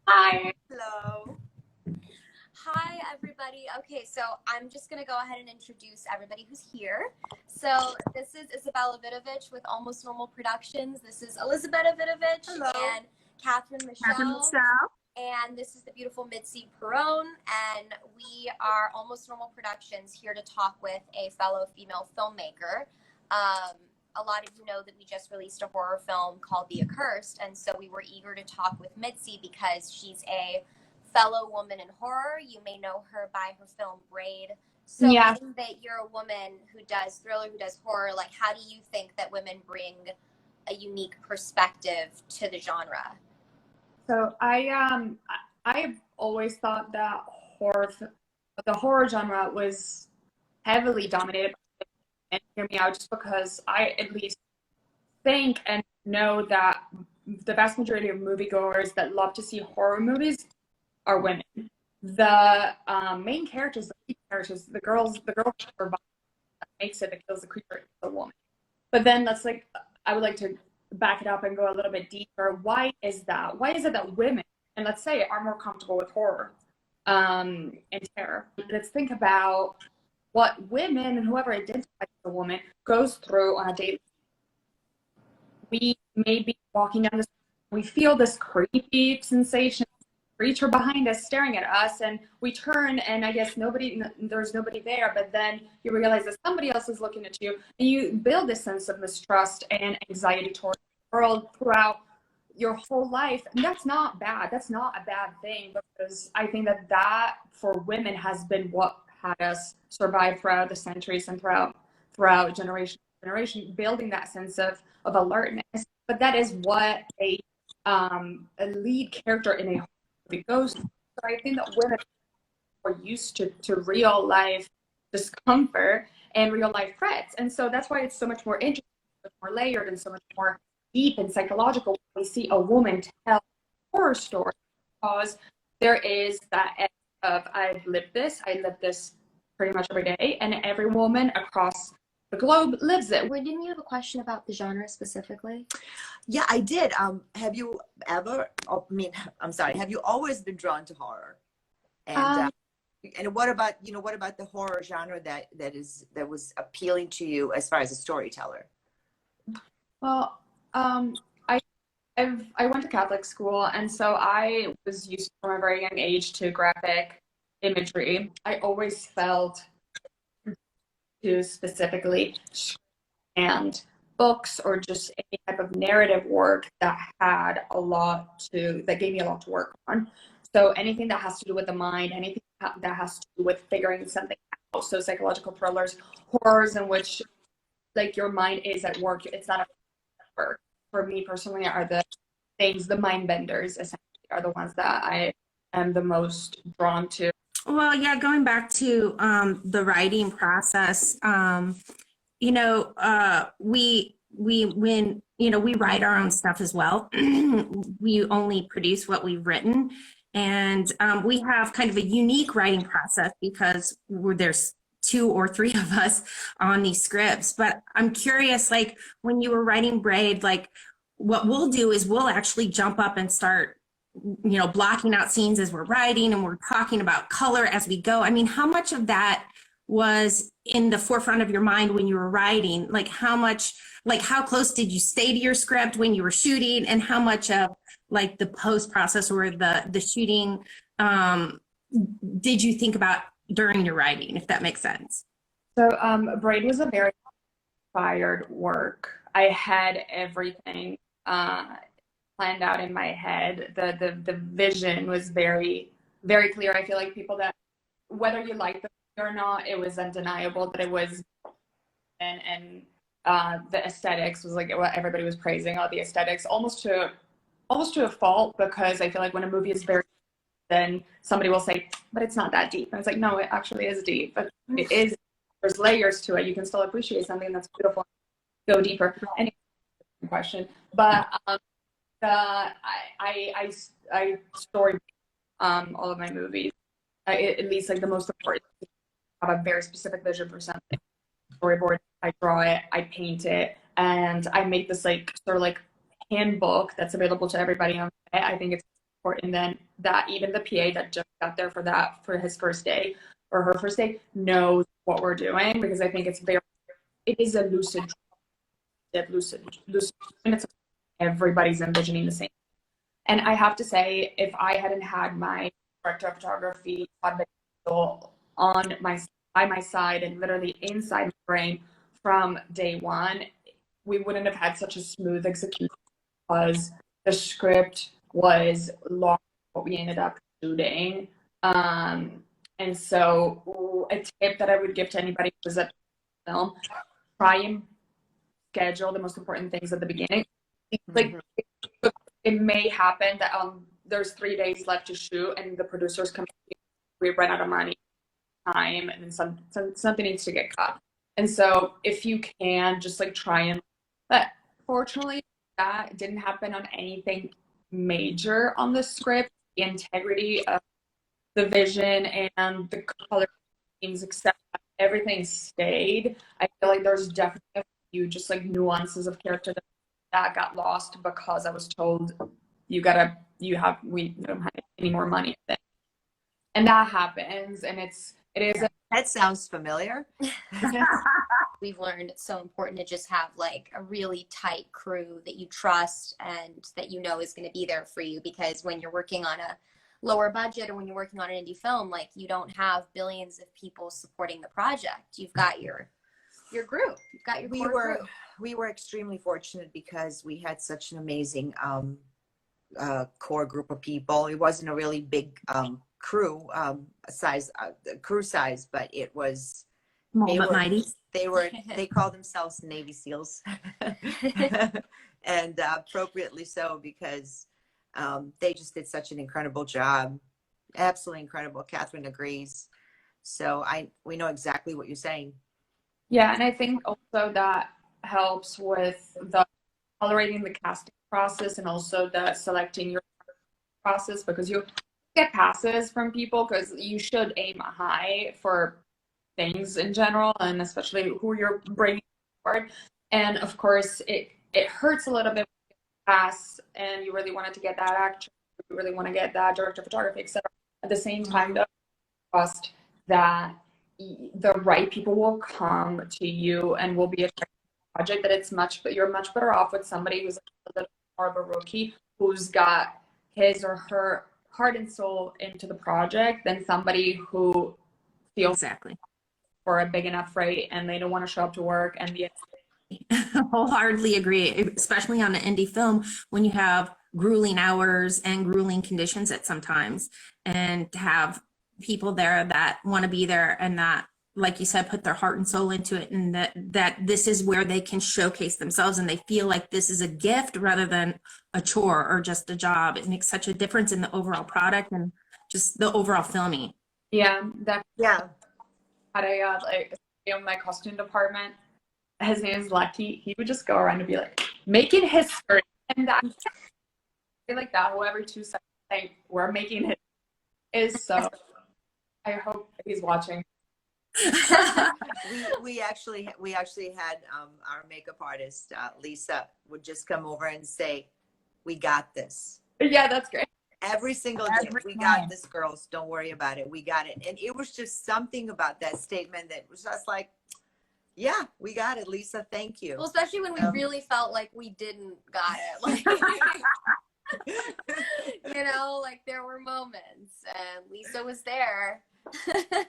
Hi. Hello. Hi, everybody. Okay, so I'm just going to go ahead and introduce everybody who's here. So this is Izabela Vidovic with Almost Normal Productions. This is Elizabeta Vidovic Hello. and Kathryn Kathryn Michelle. Michelle. And this is the beautiful Mitzi Peirone. And we are Almost Normal Productions here to talk with a fellow female filmmaker. A lot of you know that we just released a horror film called The Accursed. And so we were eager to talk with Mitzi because she's a fellow woman in horror. You may know her by her film Braid. So Yeah. being that you're a woman who does thriller, who does horror, like how do you think that women bring a unique perspective to the genre? So I've always thought that the horror genre was heavily dominated by women. And hear me out, just because I at least think and know that the vast majority of moviegoers that love to see horror movies are women. The main characters, the lead characters, the girls survive. That makes it that kills the creature is a woman. But then I would like to back it up and go a little bit deeper. Why is that? Why is it that women, and let's say, are more comfortable with horror and terror? Let's think about what women and whoever identifies as a woman goes through on a daily. We may be walking down the street, we feel this creepy sensation, creature behind us staring at us, and we turn, and I guess there's nobody there, but then you realize that somebody else is looking at you, and you build this sense of mistrust and anxiety towards the world throughout your whole life. And that's not bad. That's not a bad thing, because I think that for women has been what had us survive throughout the centuries and throughout generation, building that sense of alertness. But that is what a lead character in a it goes. So I think that women are used to real life discomfort and real life threats. And so that's why it's so much more interesting, so much more layered, and so much more deep and psychological when we see a woman tell a horror story, because there is that edge of I live this pretty much every day, and every woman across the globe lives it. Wait, didn't you have a question about the genre specifically? Yeah, I did. Have you ever? I'm sorry. Have you always been drawn to horror? And what about the horror genre that was appealing to you as far as a storyteller? Well, I went to Catholic school, and so I was used from a very young age to graphic imagery. I always felt to specifically and books or just any type of narrative work that gave me a lot to work on. So anything that has to do with the mind, anything that has to do with figuring something out. So psychological thrillers, horrors in which like your mind is at work. It's not a work. For me personally, are the mind benders essentially are the ones that I am the most drawn to. Well, yeah, going back to the writing process, we write our own stuff as well. We only produce what we've written, and we have kind of a unique writing process because there's 2 or 3 of us on these scripts. But I'm curious, like when you were writing Braid, like what we'll do is we'll actually jump up and start blocking out scenes as we're writing, and we're talking about color as we go. I mean, how much of that was in the forefront of your mind when you were writing? Like how close did you stay to your script when you were shooting, and how much of like the post process or the shooting did you think about during your writing, if that makes sense? So Braid was a very inspired work. I had everything planned out in my head. The vision was very, very clear. I feel like people that, whether you like the movie or not, it was undeniable that it was, and the aesthetics was like what everybody was praising, all the aesthetics, almost to a fault, because I feel like when a movie is very, then somebody will say, but it's not that deep. And it's like, no, it actually is deep, but it is, there's layers to it. You can still appreciate something that's beautiful, go deeper. Any question, but I story all of my movies. At least like the most important, I have a very specific vision for something. Storyboard, I draw it, I paint it, and I make this like sort of like handbook that's available to everybody on it. I think it's important than that even the PA that just got there for his first day or her first day knows what we're doing, because I think it is a lucid, and it's everybody's envisioning the same. And I have to say, if I hadn't had my director of photography on by my side and literally inside my brain from day one, we wouldn't have had such a smooth execution, because the script was long what we ended up shooting. And so a tip that I would give to anybody who's at film, try and schedule the most important things at the beginning. Like it may happen that there's 3 days left to shoot and the producers come, we run out of money, time, and then something needs to get cut. And so if you can just like try and, but fortunately that didn't happen on anything major on the script. The integrity of the vision and the color schemes, except everything stayed. I feel like there's definitely a few just like nuances of character that got lost because I was told we don't have any more money. And that happens, and it is. That sounds familiar. We've learned it's so important to just have like a really tight crew that you trust and that you know is going to be there for you, because when you're working on a lower budget or when you're working on an indie film, like you don't have billions of people supporting the project. You've got your group. You've got your core group. We were extremely fortunate because we had such an amazing core group of people. It wasn't a really big crew size, but it was Small but mighty. They called themselves Navy SEALs, and appropriately so, because they just did such an incredible job. Absolutely incredible. Kathryn agrees. So we know exactly what you're saying. Yeah, and I think also that helps with the tolerating the casting process and also the selecting your process, because you get passes from people because you should aim high for things in general, and especially who you're bringing forward. And of course, it hurts a little bit when you pass and you really wanted to get that actor, you really want to get that director of photography, etc. At the same time, though, trust that the right people will come to you and will be a project that you're much better off with somebody who's a little more of a rookie, who's got his or her heart and soul into the project, than somebody who feels Exactly. for a big enough rate and they don't want to show up to work and be Wholeheartedly agree, especially on an indie film when you have grueling hours and grueling conditions at sometimes, and to have people there that want to be there and that, like you said, put their heart and soul into it, and that this is where they can showcase themselves and they feel like this is a gift rather than a chore or just a job. It makes such a difference in the overall product and just the overall filming. Yeah, definitely. Yeah. Had my costume department. His name is Lucky. He would just go around and be like making history, and that like that. Whoever 2 seconds, like we're making it is so. I hope he's watching. we actually had our makeup artist Lisa would just come over and say, "We got this." Yeah, that's great. Every single day, "We got this, girls. Don't worry about it. We got it." And it was just something about that statement that was just like, yeah, we got it, Lisa. Thank you. Well, especially when we really felt like we didn't got it. Like, like there were moments and Lisa was there.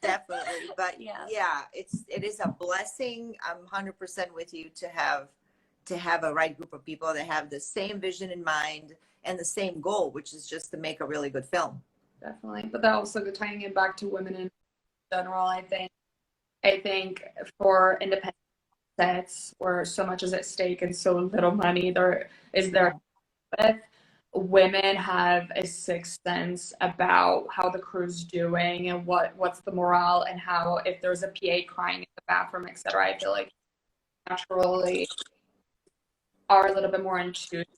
Definitely. But yeah, it is a blessing. I'm 100% with you to have a right group of people that have the same vision in mind and the same goal, which is just to make a really good film. Definitely. But that also tying it back to women in general, I think for independent sets where so much is at stake and so little money with, women have a sixth sense about how the crew's doing and what's the morale, and how if there's a PA crying in the bathroom, etc. I feel like naturally are a little bit more in tune with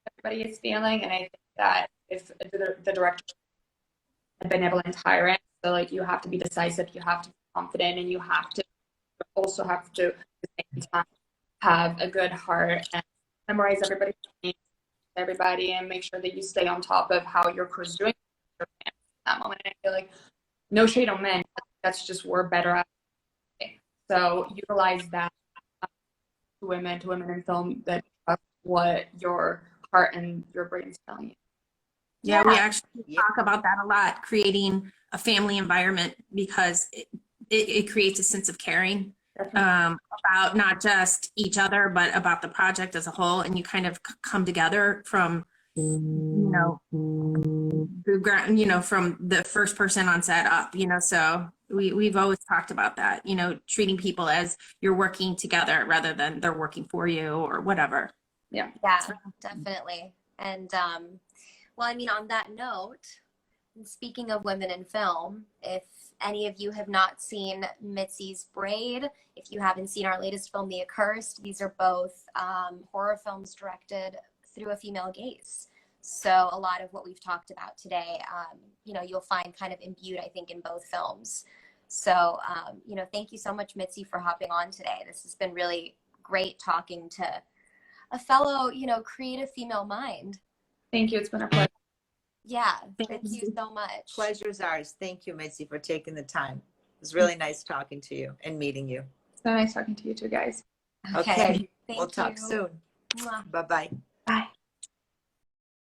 what everybody is feeling, and I think that if the director has been benevolent, so like you have to be decisive, you have to be confident, and you have to also at the same time have a good heart and memorize everybody's name everybody and make sure that you stay on top of how your crew's doing at that moment. And I feel like no shade on men, that's just we're better at it. So utilize that to women in film that trust what your heart and your brain's telling you. Yeah, we actually talk about that a lot, creating a family environment, because it creates a sense of caring about not just each other, but about the project as a whole. And you kind of come together from, the ground, from the first person on set up, so we've always talked about that, treating people as you're working together rather than they're working for you or whatever. Yeah, definitely. And well, I mean, on that note, speaking of women in film, if any of you have not seen Mitzi's Braid, if you haven't seen our latest film, The Accursed, these are both horror films directed through a female gaze. So a lot of what we've talked about today, you'll find kind of imbued, I think, in both films. So, thank you so much, Mitzi, for hopping on today. This has been really great talking to a fellow, creative female mind. Thank you. It's been a pleasure. Yeah, thank you so much. Pleasure's ours. Thank you, Mitzi, for taking the time. It was really nice talking to you and meeting you. So nice talking to you two guys. Okay. We'll talk soon. Bye-bye.